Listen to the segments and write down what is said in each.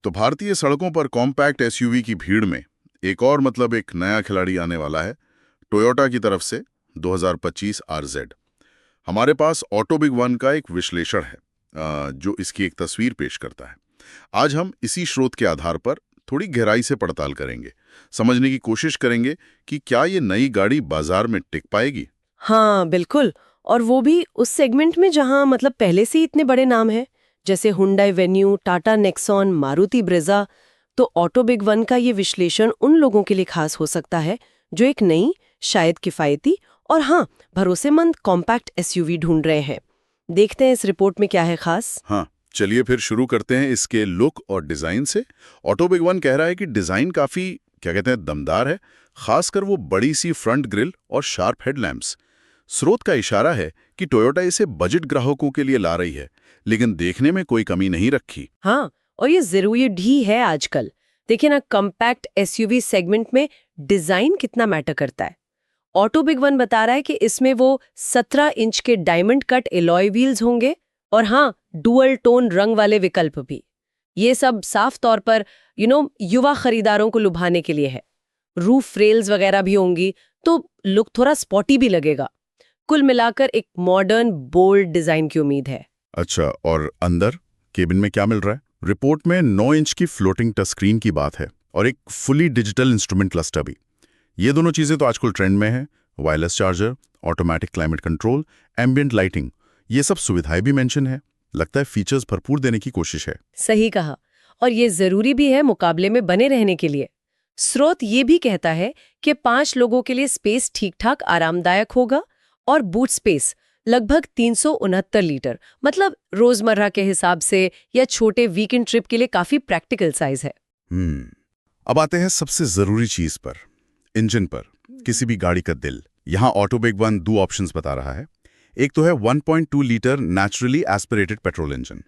तो भारतीय सड़कों पर कॉम्पैक्ट एसयूवी की भीड़ में एक और मतलब एक नया खिलाड़ी आने वाला है टोयोटा की तरफ से 2025 आरजेड। हमारे पास ऑटो बिग वन का एक विश्लेषण है जो इसकी एक तस्वीर पेश करता है। आज हम इसी स्रोत के आधार पर थोड़ी गहराई से पड़ताल करेंगे, समझने की कोशिश करेंगे कि क्या ये नई गाड़ी बाजार में टिक पाएगी। हाँ बिल्कुल। और वो भी उस सेगमेंट में जहाँ मतलब पहले से ही इतने बड़े नाम हैं, जैसे Hyundai venue, Tata Nexon, Maruti Brezza. तो ऑटो बिग वन का ये विश्लेषण उन लोगों के लिए खास हो सकता है जो एक नई, शायद किफायती और हाँ भरोसेमंद कॉम्पैक्ट एसयूवी ढूंढ रहे हैं। देखते हैं इस रिपोर्ट में क्या है खास। हाँ, चलिए फिर शुरू करते हैं इसके लुक और डिजाइन से। ऑटो बिग वन कह रहा है कि डिजाइन काफी क्या कहते हैं दमदार है, खासकर वो बड़ी सी फ्रंट ग्रिल और शार्प हेडलैम्प्स। स्रोत का इशारा है कि टोयोटा इसे बजट ग्राहकों के लिए ला रही है, लेकिन देखने में कोई कमी नहीं रखी। हाँ, और ये जरूरी भी है आजकल। देखिए ना, कॉम्पैक्ट एसयूवी सेगमेंट में डिजाइन कितना मैटर करता है। ऑटो बिग वन बता रहा है कि इसमें वो 17 इंच के डायमंड कट एलॉय व्हील्स होंगे और हाँ, डुअल टोन रंग वाले विकल्प भी। ये सब साफ तौर पर युवा खरीदारों को लुभाने के लिए है। रूफ रेल्स वगैरह भी होंगी तो लुक थोड़ा स्पॉटी भी लगेगा। कुल मिलाकर एक मॉडर्न बोल्ड डिजाइन की उम्मीद है। अच्छा, और अंदर केबिन में क्या मिल रहा है? रिपोर्ट में 9 इंच की फ्लोटिंग टच स्क्रीन की बात है और एक फुली डिजिटल इंस्ट्रूमेंट क्लस्टर भी। ये दोनों चीजें तो आजकल ट्रेंड में है। Wireless charger, automatic climate control, ambient lighting, ये सब सुविधाएं भी मेंशन है। लगता है फीचर्स भरपूर देने की कोशिश है। सही कहा, और ये जरूरी भी है मुकाबले में बने रहने के लिए। स्रोत ये भी कहता है कि 5 लोगों के लिए स्पेस ठीक ठाक आरामदायक होगा और बूट स्पेस लगभग 369 लीटर, मतलब रोजमर्रा के हिसाब से या छोटे वीकेंड ट्रिप के लिए काफी प्रैक्टिकल साइज है। अब आते हैं सबसे जरूरी चीज पर, इंजन पर, किसी भी गाड़ी का दिल। यहाँ ऑटो बिग वन 2 ऑप्शंस बता रहा है। एक तो है 1.2 litre naturally aspirated petrol engine.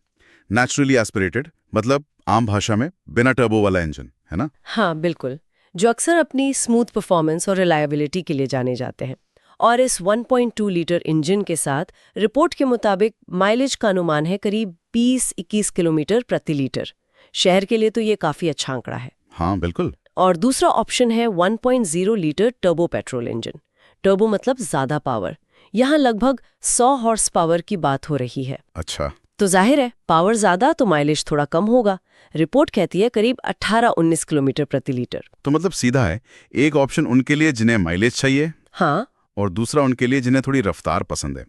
Naturally aspirated मतलब आम भाषा में बिना टर्बो वाला इंजन, है ना? हाँ बिल्कुल, जो अक्सर अपनी स्मूथ परफॉर्मेंस और रिलायबिलिटी के लिए जाने जाते हैं। और इस 1.2 लीटर इंजन के साथ रिपोर्ट के मुताबिक माइलेज का अनुमान है करीब 20-21 किलोमीटर प्रति लीटर। शहर के लिए तो ये काफी अच्छा आंकड़ा है। हाँ बिल्कुल। और दूसरा ऑप्शन है 1.0 litre turbo petrol engine. Turbo मतलब ज्यादा पावर। यहाँ लगभग 100 हॉर्स पावर की बात हो रही है। अच्छा, तो जाहिर है पावर ज्यादा तो माइलेज थोड़ा कम होगा। रिपोर्ट कहती है करीब 18-19 किलोमीटर प्रति लीटर। तो मतलब सीधा है, एक ऑप्शन उनके लिए जिन्हें माइलेज चाहिए, हाँ, और दूसरा उनके लिए जिन्हें थोड़ी रफ्तार पसंद है।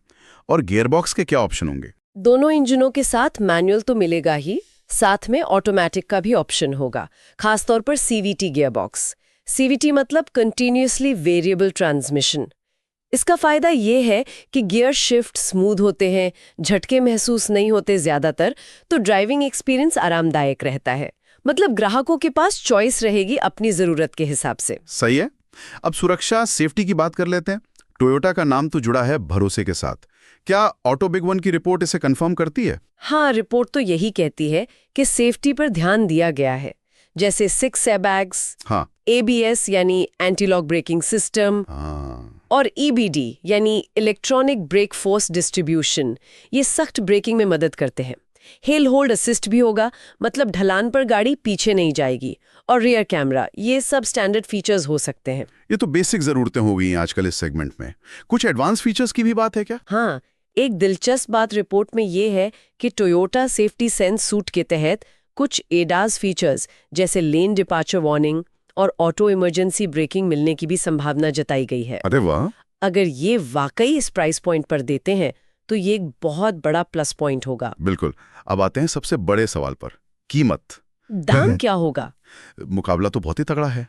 और गियरबॉक्स के क्या ऑप्शन होंगे? दोनों इंजनों के साथ मैनुअल तो मिलेगा ही, साथ में ऑटोमेटिक का भी ऑप्शन होगा, खासतौर पर सीवीटी गियरबॉक्स। सीवीटी मतलब कंटिन्यूअसली वेरिएबल ट्रांसमिशन। इसका फायदा ये है कि गियर शिफ्ट स्मूथ होते हैं, झटके महसूस नहीं होते ज्यादातर, तो ड्राइविंग एक्सपीरियंस आरामदायक रहता है। मतलब ग्राहकों के पास चॉइस रहेगी अपनी जरूरत के हिसाब से। सही है। अब सुरक्षा सेफ्टी की बात कर लेते हैं। टोयोटा का नाम तो जुड़ा है भरोसे के साथ। क्या ऑटो बिग वन की रिपोर्ट इसे कंफर्म करती है? हाँ, रिपोर्ट तो यही कहती है कि सेफ्टी पर ध्यान दिया गया है, जैसे 6 एयरबैग्स, हाँ, ABS यानी एंटी लॉक ब्रेकिंग सिस्टम, और EBD यानी इलेक्ट्रॉनिक ब्रेक फोर्स डिस्ट्रीब्यूशन। ये सख्त ब्रेकिंग में मदद करते हैं। हिल होल्ड असिस्ट भी होगा, मतलब ढलान पर गाड़ी पीछे नहीं जाएगी। और रियर कैमरा, ये सब स्टैंडर्ड फीचर्स हो सकते हैं। ये तो बेसिक जरूरतें हो गई हैं आजकल इस सेगमेंट में। कुछ एडवांस फीचर्स की भी बात है क्या? हाँ, एक दिलचस्प बात रिपोर्ट में ये है कि टोयोटा सेफ्टी सेंस सूट के तहत कुछ ADAS फीचर्स जैसे लेन डिपार्चर वार्निंग और ऑटो इमरजेंसी ब्रेकिंग मिलने की भी संभावना जताई गई है। अरे वाह! अगर ये वाकई इस प्राइस पॉइंट पर देते हैं तो ये एक बहुत बड़ा प्लस पॉइंट होगा। बिल्कुल। अब आते हैं सबसे बड़े सवाल पर, कीमत। दाम क्या होगा? मुकाबला तो बहुत ही तगड़ा है।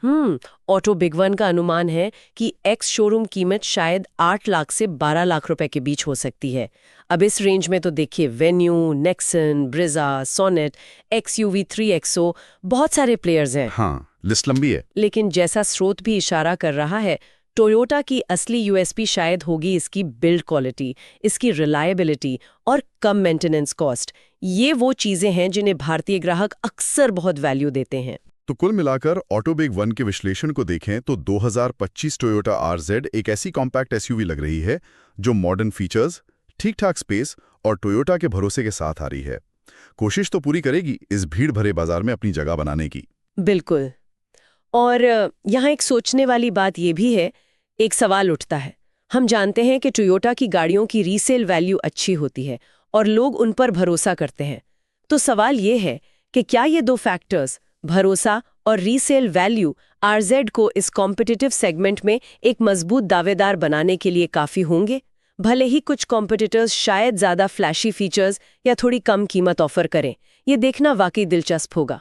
ऑटो बिग वन का अनुमान है कि एक्स शोरूम कीमत शायद 8 लाख से 12 लाख रुपए के बीच हो सकती है। अब इस रेंज में तो देखिए Venue, Nexon, Brezza, Sonet, XUV 3XO, बहुत सारे प्लेयर्स हैं। हाँ, लिस्ट लंबी है। लेकिन जैसा स्रोत भी इशारा कर रहा है, टोयोटा की असली USP शायद होगी इसकी बिल्ड क्वालिटी, इसकी रिलायबिलिटी और कम मेंटेनेंस कॉस्ट। ये वो चीजें हैं जिन्हें भारतीय ग्राहक अक्सर बहुत वैल्यू देते हैं। तो कुल मिलाकर ऑटो बिग वन के विश्लेषण को देखें तो 2025 टोयोटा RZ एक ऐसी कॉम्पैक्ट SUV लग रही है जो मॉडर्न फीचर्स, ठीक ठाक स्पेस और टोयोटा के भरोसे के साथ आ रही है। कोशिश तो पूरी करेगी इस भीड़ भरे बाजार में अपनी जगह बनाने की। बिल्कुल। और यहाँ एक सोचने वाली बात ये भी है, एक सवाल उठता है। हम जानते हैं कि टोयोटा की गाड़ियों की रीसेल वैल्यू अच्छी होती है और लोग उन पर भरोसा करते हैं। तो सवाल ये है कि क्या ये दो फैक्टर्स, भरोसा और रीसेल वैल्यू, आरजेड को इस कॉम्पिटिटिव सेगमेंट में एक मजबूत दावेदार बनाने के लिए काफ़ी होंगे? भले ही कुछ कॉम्पिटिटर्स शायद ज़्यादा फ्लैशी फीचर्स या थोड़ी कम कीमत ऑफर करें, ये देखना वाकई दिलचस्प होगा।